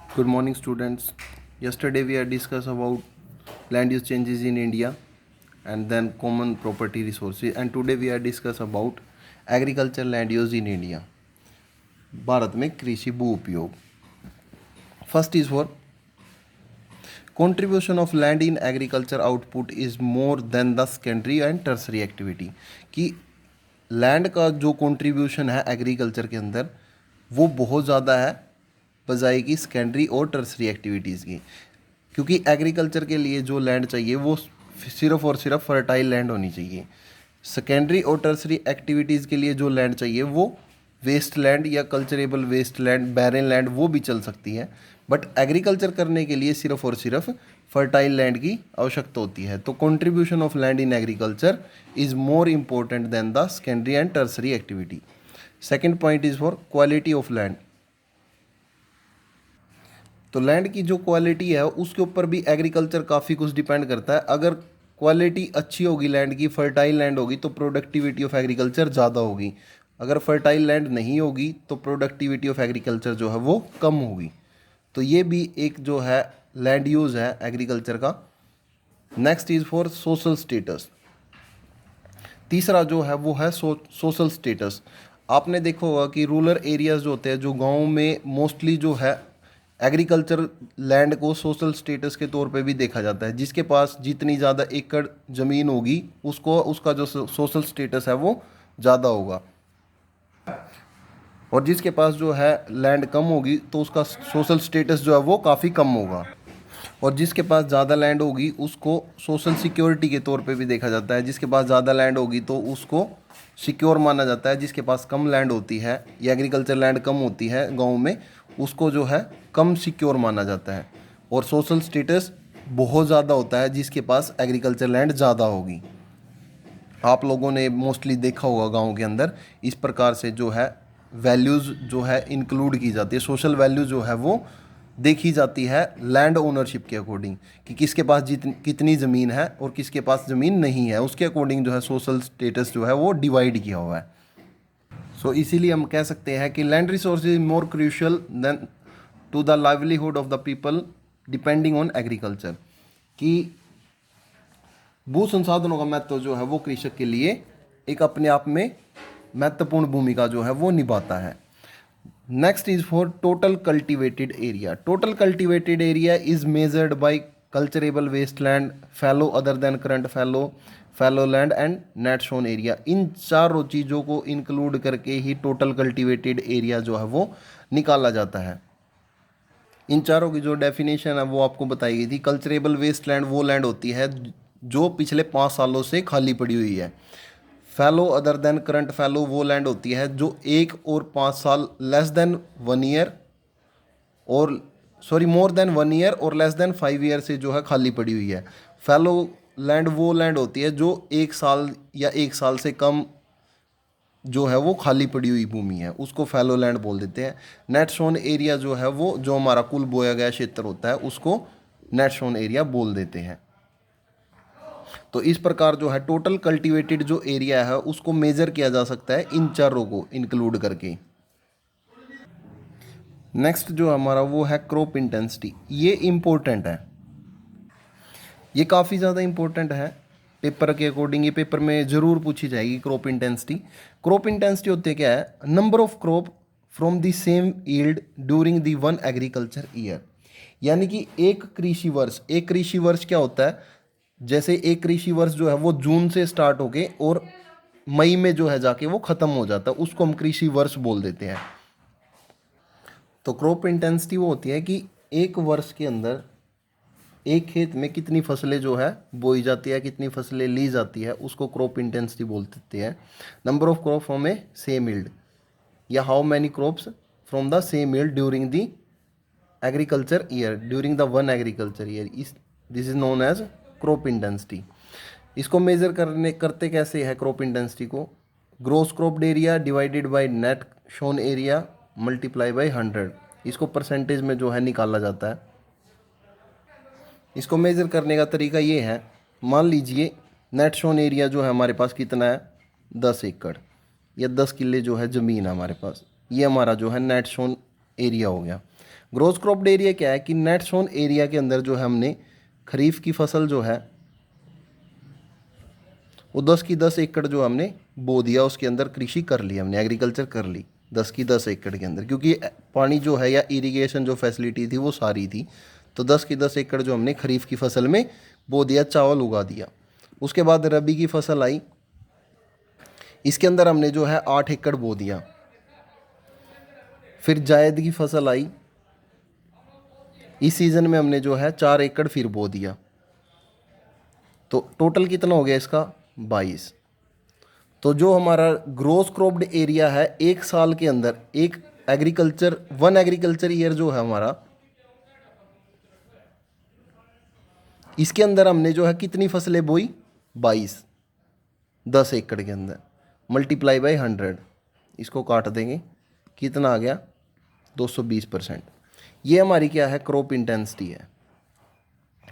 Good morning, students. Yesterday we had discussed about land use changes in India and then common property resources, and today we are discuss about agriculture land use in India. Bharat में कृषि भू उपयोग. First is for contribution of land in agriculture output is more than the secondary and tertiary activity. कि land का जो contribution है agriculture के अंदर वो बहुत ज़्यादा है बजाय की सेकेंडरी और टर्सरी एक्टिविटीज़ की, क्योंकि एग्रीकल्चर के लिए जो लैंड चाहिए वो सिर्फ और सिर्फ फर्टाइल लैंड होनी चाहिए. सेकेंडरी और टर्सरी एक्टिविटीज़ के लिए जो लैंड चाहिए वो वेस्ट लैंड या culturable waste land, barren land वो भी चल सकती है, बट एग्रीकल्चर करने के लिए सिर्फ और सिर्फ फर्टाइल लैंड की आवश्यकता होती है. तो contribution of land in agriculture is more important then the secondary and tertiary activity. Second point is for quality of land. तो लैंड की जो क्वालिटी है उसके ऊपर भी एग्रीकल्चर काफ़ी कुछ डिपेंड करता है. अगर क्वालिटी अच्छी होगी लैंड की, फर्टाइल लैंड होगी, तो प्रोडक्टिविटी ऑफ एग्रीकल्चर ज़्यादा होगी. अगर फर्टाइल लैंड नहीं होगी तो प्रोडक्टिविटी ऑफ एग्रीकल्चर जो है वो कम होगी. तो ये भी एक जो है लैंड यूज़ है एग्रीकल्चर का. Next is for social status. तीसरा जो है वो है सोशल स्टेटस. आपने देखा होगा कि रूरल एरियाज़ जो होते हैं, जो गाँव में मोस्टली जो है एग्रीकल्चर लैंड को सोशल स्टेटस के तौर पे भी देखा जाता है. जिसके पास जितनी ज़्यादा एकड़ ज़मीन होगी उसको उसका जो सोशल स्टेटस है वो ज़्यादा होगा, और जिसके पास जो है लैंड कम होगी तो उसका सोशल स्टेटस जो है वो काफ़ी कम होगा. और जिसके पास ज़्यादा लैंड होगी उसको सोशल सिक्योरिटी के तौर पे भी देखा जाता है. जिसके पास ज़्यादा लैंड होगी तो उसको सिक्योर माना जाता है. जिसके पास कम लैंड होती है या एग्रीकल्चर लैंड कम होती है गांव में, उसको जो है कम सिक्योर माना जाता है. और सोशल स्टेटस बहुत ज़्यादा होता है जिसके पास एग्रीकल्चर लैंड ज़्यादा होगी. आप लोगों ने मोस्टली देखा होगा गाँव के अंदर इस प्रकार से जो है वैल्यूज़ जो है इंक्लूड की जाती है. सोशल वैल्यू जो है वो देखी जाती है लैंड ओनरशिप के अकॉर्डिंग, कि किसके पास कितनी ज़मीन है और किसके पास ज़मीन नहीं है. उसके अकॉर्डिंग जो है सोशल स्टेटस जो है वो डिवाइड किया हुआ है. सो इसीलिए हम कह सकते हैं कि land resource is more crucial than to the livelihood of the people depending on agriculture. कि भू संसाधनों का महत्व जो है वो कृषक के लिए एक अपने आप में महत्वपूर्ण भूमिका जो है वो निभाता है. Next is for total cultivated area. Total cultivated area is measured by culturable waste land, fallow other than current fallow, fallow land and net sown area. इन चारों चीज़ों को इंक्लूड करके ही टोटल कल्टिवेटेड एरिया जो है वो निकाला जाता है. इन चारों की जो डेफिनेशन है वो आपको बताई गई थी. कल्चरेबल वेस्ट लैंड वो लैंड होती है जो पिछले 5 सालों से खाली पड़ी हुई है. फैलो अदर देन करंट फैलो वो लैंड होती है जो 1 और 5 साल लेस देन 1 ईयर और मोर देन 1 ईयर और लेस देन 5 ईयर से जो है खाली पड़ी हुई है. फैलो लैंड वो लैंड होती है जो 1 साल या 1 साल से कम जो है वो खाली पड़ी हुई भूमि है, उसको फैलो लैंड बोल देते हैं. नेट शोन एरिया जो है वो जो हमारा कुल बोया गया क्षेत्र होता है उसको नेट शोन एरिया बोल देते हैं. तो इस प्रकार जो है टोटल कल्टीवेटेड जो एरिया है उसको मेजर किया जा सकता है इन चारों को इंक्लूड करके. नेक्स्ट जो हमारा वो है क्रॉप इंटेंसिटी. ये इम्पोर्टेंट है, ये काफ़ी ज़्यादा इम्पोर्टेंट है. पेपर के अकॉर्डिंग ये पेपर में ज़रूर पूछी जाएगी क्रॉप इंटेंसिटी. क्रॉप इंटेंसिटी होती है क्या है? Number of crop from the same yield during the one agriculture year. यानी कि एक कृषि वर्ष क्या होता है? जैसे एक कृषि वर्ष जो है वो जून से स्टार्ट होके और मई में जो है जाके वो ख़त्म हो जाता है, उसको हम कृषि वर्ष बोल देते हैं. तो क्रॉप इंटेंसिटी वो होती है कि एक वर्ष के अंदर एक खेत में कितनी फसलें जो है बोई जाती है, कितनी फसलें ली जाती है, उसको क्रॉप इंटेंसिटी बोल देते हैं. Number of crop from a same yield या how many crops from the same yield during the agriculture year, during the one agriculture year, this is known as crop intensity. इसको measure करते कैसे है crop intensity को? Gross cropped area divided by net sown area multiply by 100. इसको percentage में जो है निकाला जाता है. इसको मेजर करने का तरीका ये है, मान लीजिए नेट शोन एरिया जो है हमारे पास कितना है, 10 एकड़ या 10 किले जो है ज़मीन है हमारे पास. ये हमारा जो है नेट शोन एरिया हो गया. ग्रोस क्रॉप्ड एरिया क्या है कि नेट सोन एरिया के अंदर जो है हमने खरीफ की फसल जो है वो 10 की 10 एकड़ जो हमने बो दिया, उसके अंदर कृषि कर ली, हमने एग्रीकल्चर कर ली 10 की 10 एकड़ के अंदर, क्योंकि पानी जो है या इरिगेशन जो फैसिलिटी थी वो सारी थी। तो 10 की 10 एकड़ जो हमने खरीफ की फसल में बो दिया, चावल उगा दिया। उसके बाद रबी की फसल आई, इसके अंदर हमने जो है 8 एकड़ बो दिया। फिर जायद की फसल आई, इस सीज़न में हमने जो है 4 एकड़ फिर बो दिया। तो टोटल कितना हो गया इसका 22। तो जो हमारा ग्रोस क्रॉप्ड एरिया है एक साल के अंदर, एक एग्रीकल्चर वन एग्रीकल्चर ईयर जो है हमारा, इसके अंदर हमने जो है कितनी फसलें बोई 22 10 एकड़ के अंदर, मल्टीप्लाई बाई 100, इसको काट देंगे, कितना आ गया 220%। ये हमारी क्या है क्रॉप इंटेंसिटी है।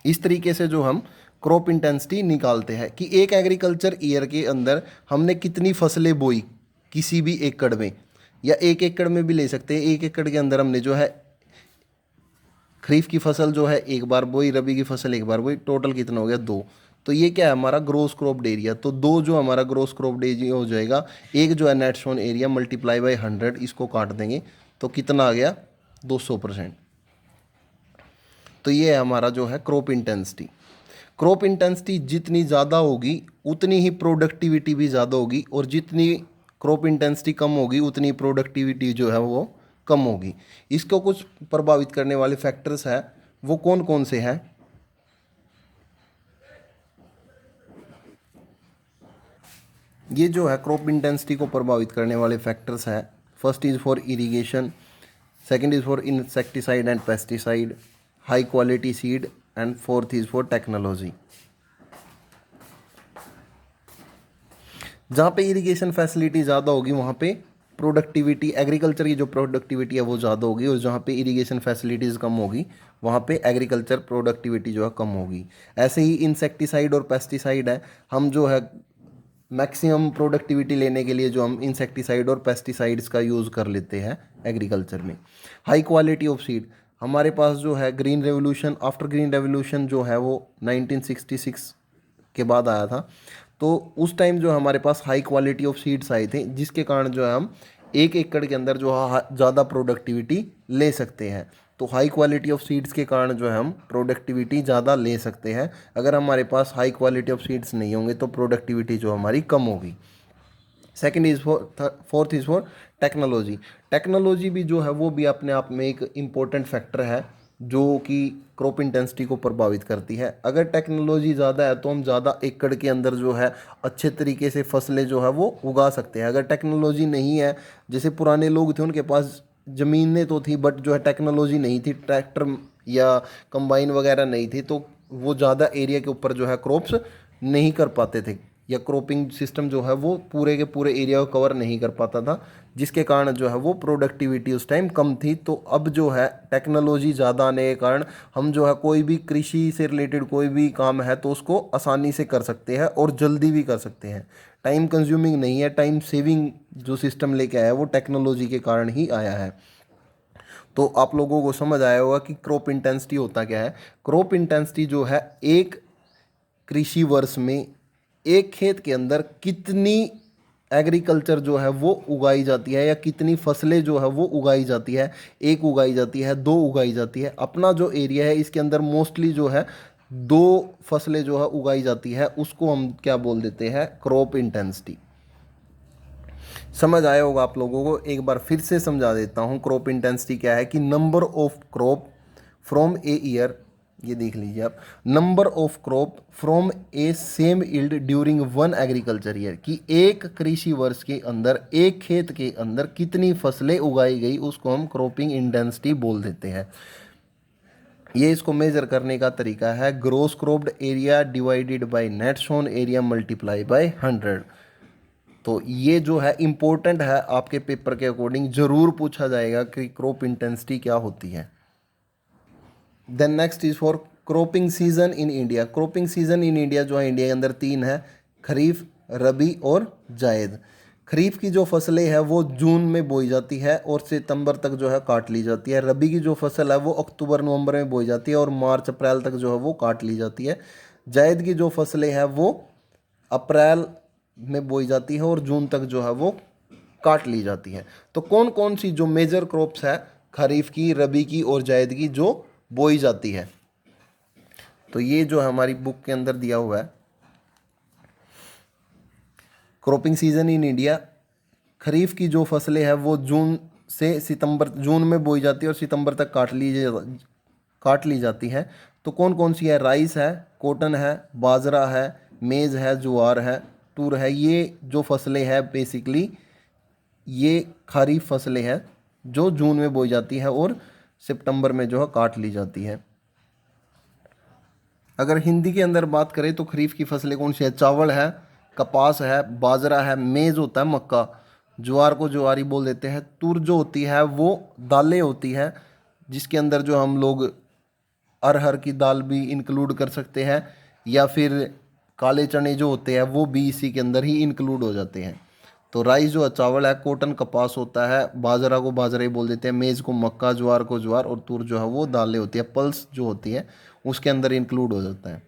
इस तरीके से जो हम क्रॉप इंटेंसिटी निकालते हैं कि एक एग्रीकल्चर ईयर के अंदर हमने कितनी फसलें बोई किसी भी एकड़ में, या एक एकड़ में भी ले सकते हैं। एक एकड़ के अंदर हमने जो है खरीफ की फसल जो है एक बार बोई, रबी की फसल एक बार बोई, टोटल कितना हो गया 2। तो ये क्या है हमारा ग्रोस क्रॉप्ड एरिया। तो 2 जो हमारा ग्रोस क्रॉप्ड एरिया हो जाएगा, एक जो है net sown area multiply by 100, इसको काट देंगे तो कितना आ गया 200%। तो ये है हमारा जो है क्रॉप इंटेंसिटी। क्रॉप इंटेंसिटी जितनी ज़्यादा होगी उतनी ही प्रोडक्टिविटी भी ज़्यादा होगी, और जितनी क्रॉप इंटेंसिटी कम होगी उतनी प्रोडक्टिविटी जो है वो कम होगी। इसको कुछ प्रभावित करने वाले फैक्टर्स हैं, वो कौन कौन से हैं? ये जो है क्रॉप इंटेंसिटी को प्रभावित करने वाले फैक्टर्स हैं। First is for irrigation, second is for insecticide and pesticide, high quality seed, and fourth is for technology. जहाँ पे इरिगेशन फैसिलिटी ज़्यादा होगी वहाँ पे प्रोडक्टिविटी, एग्रीकल्चर की जो प्रोडक्टिविटी है वो ज़्यादा होगी, और जहाँ पे इरिगेशन फैसिलिटीज़ कम होगी वहाँ पे एग्रीकल्चर प्रोडक्टिविटी जो है कम होगी। ऐसे ही इंसेक्टिसाइड और पेस्टिसाइड है, हम जो है मैक्सिमम प्रोडक्टिविटी लेने के लिए जो हम इंसेक्टिसाइड और पेस्टिसाइड्स का यूज़ कर लेते हैं एग्रीकल्चर में। हाई क्वालिटी ऑफ सीड, हमारे पास जो है green revolution, after green revolution जो है वो 1966 के बाद आया था। तो उस टाइम जो हमारे पास हाई क्वालिटी ऑफ सीड्स आए थे, जिसके कारण जो है हम एक एकड़ के अंदर जो है ज़्यादा प्रोडक्टिविटी ले सकते हैं। तो हाई क्वालिटी ऑफ सीड्स के कारण जो है हम प्रोडक्टिविटी ज़्यादा ले सकते हैं। अगर हमारे पास हाई क्वालिटी ऑफ सीड्स नहीं होंगे तो प्रोडक्टिविटी जो हमारी कम होगी। Second is fourth is for technology. Technology भी जो है वो भी अपने आप में एक इम्पोर्टेंट फैक्टर है जो कि क्रॉप इंटेंसिटी को प्रभावित करती है। अगर टेक्नोलॉजी ज़्यादा है तो हम ज़्यादा एकड़ के अंदर जो है अच्छे तरीके से फसलें जो है वो उगा सकते हैं। अगर टेक्नोलॉजी नहीं है, जैसे पुराने लोग थे उनके पास ज़मीनें तो थी बट जो है टेक्नोलॉजी नहीं थी, ट्रैक्टर या कंबाइन वगैरह नहीं थी, तो वो ज़्यादा एरिया के ऊपर जो है क्रॉप्स नहीं कर पाते थे, या क्रॉपिंग सिस्टम जो है वो पूरे के पूरे एरिया को कवर नहीं कर पाता था, जिसके कारण जो है वो प्रोडक्टिविटी उस टाइम कम थी। तो अब जो है टेक्नोलॉजी ज़्यादा आने के कारण हम जो है कोई भी कृषि से रिलेटेड कोई भी काम है तो उसको आसानी से कर सकते हैं और जल्दी भी कर सकते हैं। टाइम कंज्यूमिंग नहीं है, टाइम सेविंग जो सिस्टम लेके आया है वो टेक्नोलॉजी के कारण ही आया है। तो आप लोगों को समझ आया होगा कि क्रॉप इंटेंसिटी होता क्या है। क्रॉप इंटेंसिटी जो है एक कृषि वर्ष में एक खेत के अंदर कितनी एग्रीकल्चर जो है वो उगाई जाती है, या कितनी फसलें जो है वो उगाई जाती है, एक उगाई जाती है, दो उगाई जाती है। अपना जो एरिया है इसके अंदर मोस्टली जो है 2 फसलें जो है उगाई जाती है, उसको हम क्या बोल देते हैं क्रॉप इंटेंसिटी। समझ आया होगा आप लोगों को, एक बार फिर से समझा देता हूँ। क्रॉप इंटेंसिटी क्या है कि number of crop from a year, ये देख लीजिए आप, number of crop from a same yield during one agriculture year, कि एक कृषि वर्ष के अंदर एक खेत के अंदर कितनी फसलें उगाई गई उसको हम क्रॉपिंग इंटेंसिटी बोल देते हैं। ये इसको मेजर करने का तरीका है gross cropped area divided by net sown area multiply by 100। तो ये जो है इम्पोर्टेंट है, आपके पेपर के अकॉर्डिंग ज़रूर पूछा जाएगा कि क्रॉप इंटेंसिटी क्या होती है। Then next is for cropping season in India. Cropping season in India जो है इंडिया के अंदर 3 है, खरीफ, रबी और जायद। खरीफ की जो फसलें है वो जून में बोई जाती है और सितंबर तक जो है काट ली जाती है। रबी की जो फसल है वो अक्टूबर नवंबर में बोई जाती है और मार्च अप्रैल तक जो है वो काट ली जाती है। जायद की जो फसलें हैं वो अप्रैल में बोई जाती है और जून तक जो है वो काट ली जाती है। तो कौन कौन सी जो मेजर क्रॉप्स है खरीफ की, रबी की और जायद की जो बोई जाती है, तो ये जो है हमारी बुक के अंदर दिया हुआ है। क्रॉपिंग सीजन इन इंडिया, खरीफ की जो फसलें हैं वो जून से सितंबर, जून में बोई जाती है और सितंबर तक काट ली जाती है। तो कौन कौन सी है? राइस है, कॉटन है, बाजरा है, मेज़ है, ज्वार है, तूर है। ये जो फसलें हैं बेसिकली ये खरीफ फसलें हैं जो जून में बोई जाती है और सितंबर में जो है काट ली जाती है। अगर हिंदी के अंदर बात करें तो खरीफ की फसलें कौन सी है? चावल है, कपास है, बाजरा है, मेज़ होता है मक्का, ज्वार को ज्वारी बोल देते हैं, तुर जो होती है वो दालें होती है जिसके अंदर जो हम लोग अरहर की दाल भी इंक्लूड कर सकते हैं, या फिर काले चने जो होते हैं वो भी इसी के अंदर ही इंक्लूड हो जाते हैं। तो राइस जो है चावल है, कॉटन कपास होता है, बाजरा को बाजरा ही बोल देते हैं, मेज़ को मक्का, ज्वार को ज्वार और तुर जो है वो दालें होती है, पल्स जो होती है उसके अंदर इंक्लूड हो जाता है।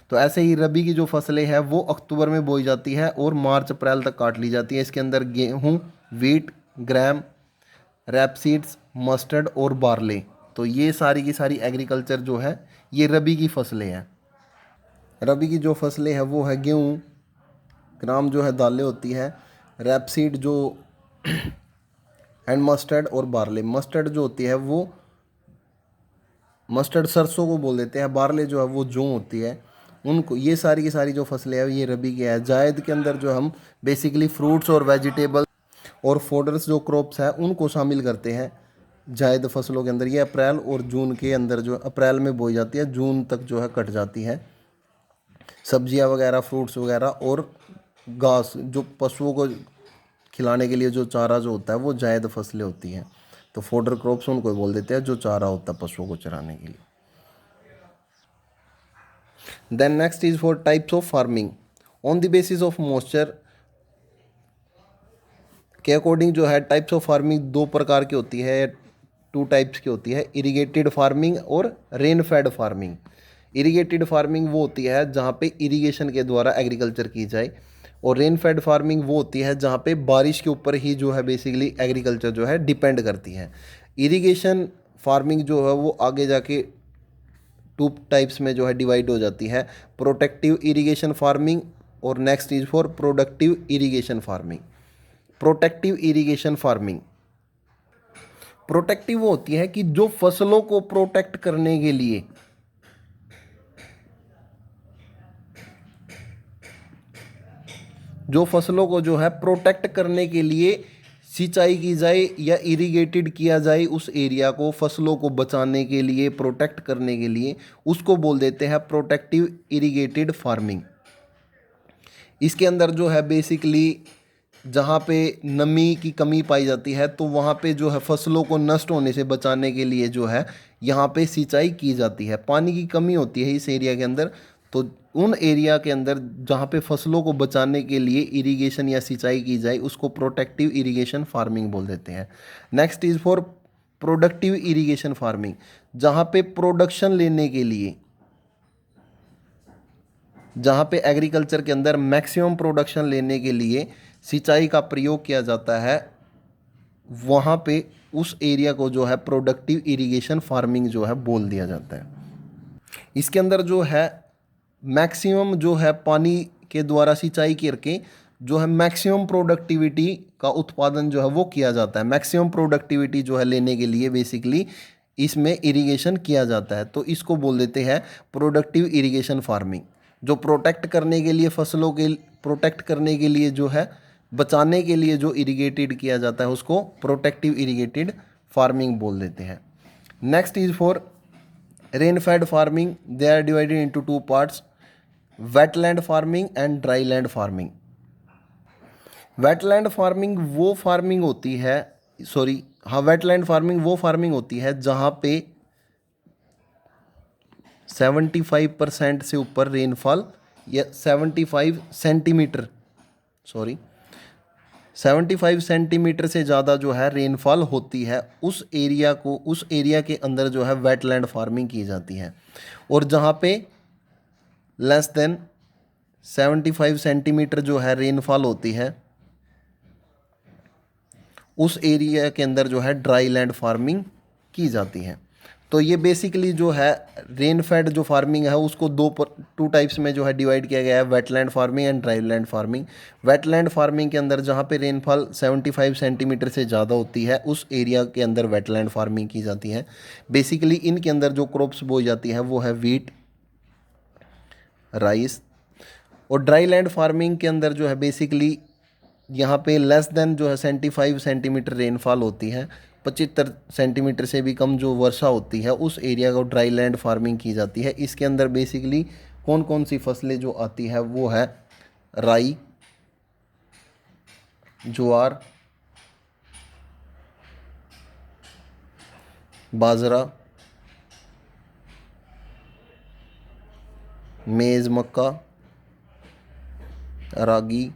तो ऐसे ही रबी की जो फसलें हैं वो अक्टूबर में बोई जाती है और मार्च अप्रैल तक काट ली जाती है। इसके अंदर गेहूँ, वीट, ग्राम, रैपसीड्स, मस्टर्ड और बार्ले, तो ये सारी की सारी एग्रीकल्चर जो है ये रबी की फसलें हैं। रबी की जो फसलें हैं वो है गेहूँ, ग्राम जो है दालें होती है, रैपसीड जो एंड मस्टर्ड और बार्ले। मस्टर्ड जो होती है वो मस्टर्ड सरसों को बोल देते हैं, बार्ले जो है वो जौ होती है उनको। ये सारी की सारी जो फसलें हैं ये रबी की है। जायद के अंदर जो हम बेसिकली फ्रूट्स और वेजिटेबल और फोडर्स जो क्रॉप्स हैं उनको शामिल करते हैं जायद फसलों के अंदर। ये अप्रैल और जून के अंदर जो अप्रैल में बोई जाती है, जून तक जो है कट जाती है। सब्जियां वगैरह, फ्रूट्स वगैरह और घास जो पशुओं को खिलाने के लिए जो चारा जो होता है वो जायद फसलें होती हैं। तो फोडर क्रॉप्स उनको बोल देते हैं जो चारा होता है पशुओं को चराने के लिए। Then next is for types of farming on the basis of moisture के अकॉर्डिंग जो है टाइप्स ऑफ फार्मिंग दो प्रकार की होती है, टू टाइप्स की होती है, इरिगेटेड फार्मिंग और rain fed farming. Irrigated farming वो होती है जहाँ पे इरिगेशन के द्वारा एग्रीकल्चर की जाए, और रेन फेड फार्मिंग वो होती है जहाँ पे बारिश के ऊपर ही जो है बेसिकली एग्रीकल्चर जो है डिपेंड करती है। इरिगेशन फार्मिंग जो है वो आगे जाके टू टाइप्स में जो है डिवाइड हो जाती है, प्रोटेक्टिव इरिगेशन फार्मिंग और next is for productive irrigation farming. Protective irrigation farming, protective वो होती है कि जो फसलों को प्रोटेक्ट करने के लिए जो फसलों को जो है प्रोटेक्ट करने के लिए सिंचाई की जाए या इरिगेटेड किया जाए उस एरिया को, फसलों को बचाने के लिए, प्रोटेक्ट करने के लिए, उसको बोल देते हैं प्रोटेक्टिव इरिगेटेड फार्मिंग। इसके अंदर जो है बेसिकली जहाँ पे नमी की कमी पाई जाती है तो वहाँ पे जो है फसलों को नष्ट होने से बचाने के लिए जो है यहाँ पे सिंचाई की जाती है। पानी की कमी होती है इस एरिया के अंदर, तो उन एरिया के अंदर जहाँ पे फसलों को बचाने के लिए इरिगेशन या सिंचाई की जाए उसको प्रोटेक्टिव इरिगेशन फार्मिंग बोल देते हैं। Next is for productive irrigation farming, जहाँ पे प्रोडक्शन लेने के लिए, जहाँ पे एग्रीकल्चर के अंदर मैक्सिमम प्रोडक्शन लेने के लिए सिंचाई का प्रयोग किया जाता है, वहाँ पे उस एरिया को जो है प्रोडक्टिव इरिगेशन फार्मिंग जो है बोल दिया जाता है। इसके अंदर जो है मैक्सिमम जो है पानी के द्वारा सिंचाई करके जो है मैक्सिमम प्रोडक्टिविटी का उत्पादन जो है वो किया जाता है। मैक्सिमम प्रोडक्टिविटी जो है लेने के लिए बेसिकली इसमें इरिगेशन किया जाता है, तो इसको बोल देते हैं प्रोडक्टिव इरिगेशन फार्मिंग। जो प्रोटेक्ट करने के लिए फसलों के प्रोटेक्ट करने के लिए जो है बचाने के लिए जो इरिगेटेड किया जाता है उसको प्रोटेक्टिव इरिगेटेड फार्मिंग बोल देते हैं। Next is for rain fed farming, they are divided into two parts, wetland farming and dry land farming. Wetland farming वो फार्मिंग होती है, सॉरी हाँ, वेटलैंड फार्मिंग वो फार्मिंग होती है जहाँ पे 75% से ऊपर रेनफॉल या 75 सेंटीमीटर, सॉरी 75 सेंटीमीटर से ज़्यादा जो है रेनफॉल होती है उस एरिया के अंदर जो है वेटलैंड फार्मिंग की जाती है। और जहाँ पे लेस देन 75 सेंटीमीटर जो है रेनफॉल होती है उस एरिया के अंदर जो है ड्राई लैंड फार्मिंग की जाती है। तो ये बेसिकली जो है रेन फेड जो फार्मिंग है उसको टू टाइप्स में जो है डिवाइड किया गया है, wetland farming and dry land farming. Wetland farming के अंदर जहाँ पे रेनफॉल 75 सेंटीमीटर से ज़्यादा होती है उस एरिया के अंदर वेटलैंड फार्मिंग की जाती है। बेसिकली इनके अंदर जो क्रॉप्स बोई जाती है वो है वीट, राइस। और ड्राई लैंड फार्मिंग के अंदर जो है बेसिकली यहाँ पे लेस देन जो है 75 सेंटीमीटर रेनफॉल होती है, 75 सेंटीमीटर से भी कम जो वर्षा होती है उस एरिया को ड्राई लैंड फार्मिंग की जाती है। इसके अंदर बेसिकली कौन कौन सी फसलें जो आती है वो है राई, ज्वार, बाजरा, मेज़, मक्का, रागी।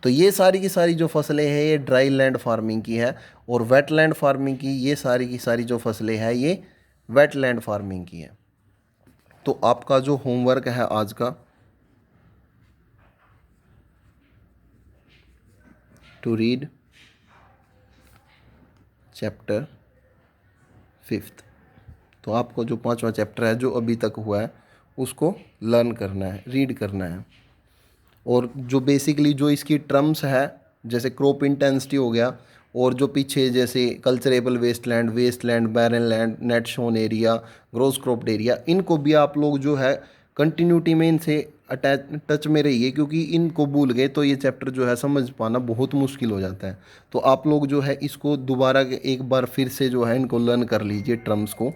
तो ये सारी की सारी जो फसलें हैं ये ड्राई लैंड फार्मिंग की है। और वेट लैंड फार्मिंग की ये सारी की सारी जो फसलें हैं ये वेट लैंड फार्मिंग की है। तो आपका जो होमवर्क है आज का, टू रीड चैप्टर 5। तो आपको जो 5वां चैप्टर है जो अभी तक हुआ है उसको लर्न करना है, रीड करना है। और जो बेसिकली जो इसकी टर्म्स है जैसे क्रॉप इंटेंसिटी हो गया, और जो पीछे जैसे culturable wasteland, wasteland, barren land, net sown area, gross cropped area, इनको भी आप लोग जो है कंटिन्यूटी में इनसे अटैच टच में रहिए, क्योंकि इनको भूल गए तो ये चैप्टर जो है समझ पाना बहुत मुश्किल हो जाता है। तो आप लोग जो है इसको दोबारा एक बार फिर से जो है इनको लर्न कर लीजिए टर्म्स को।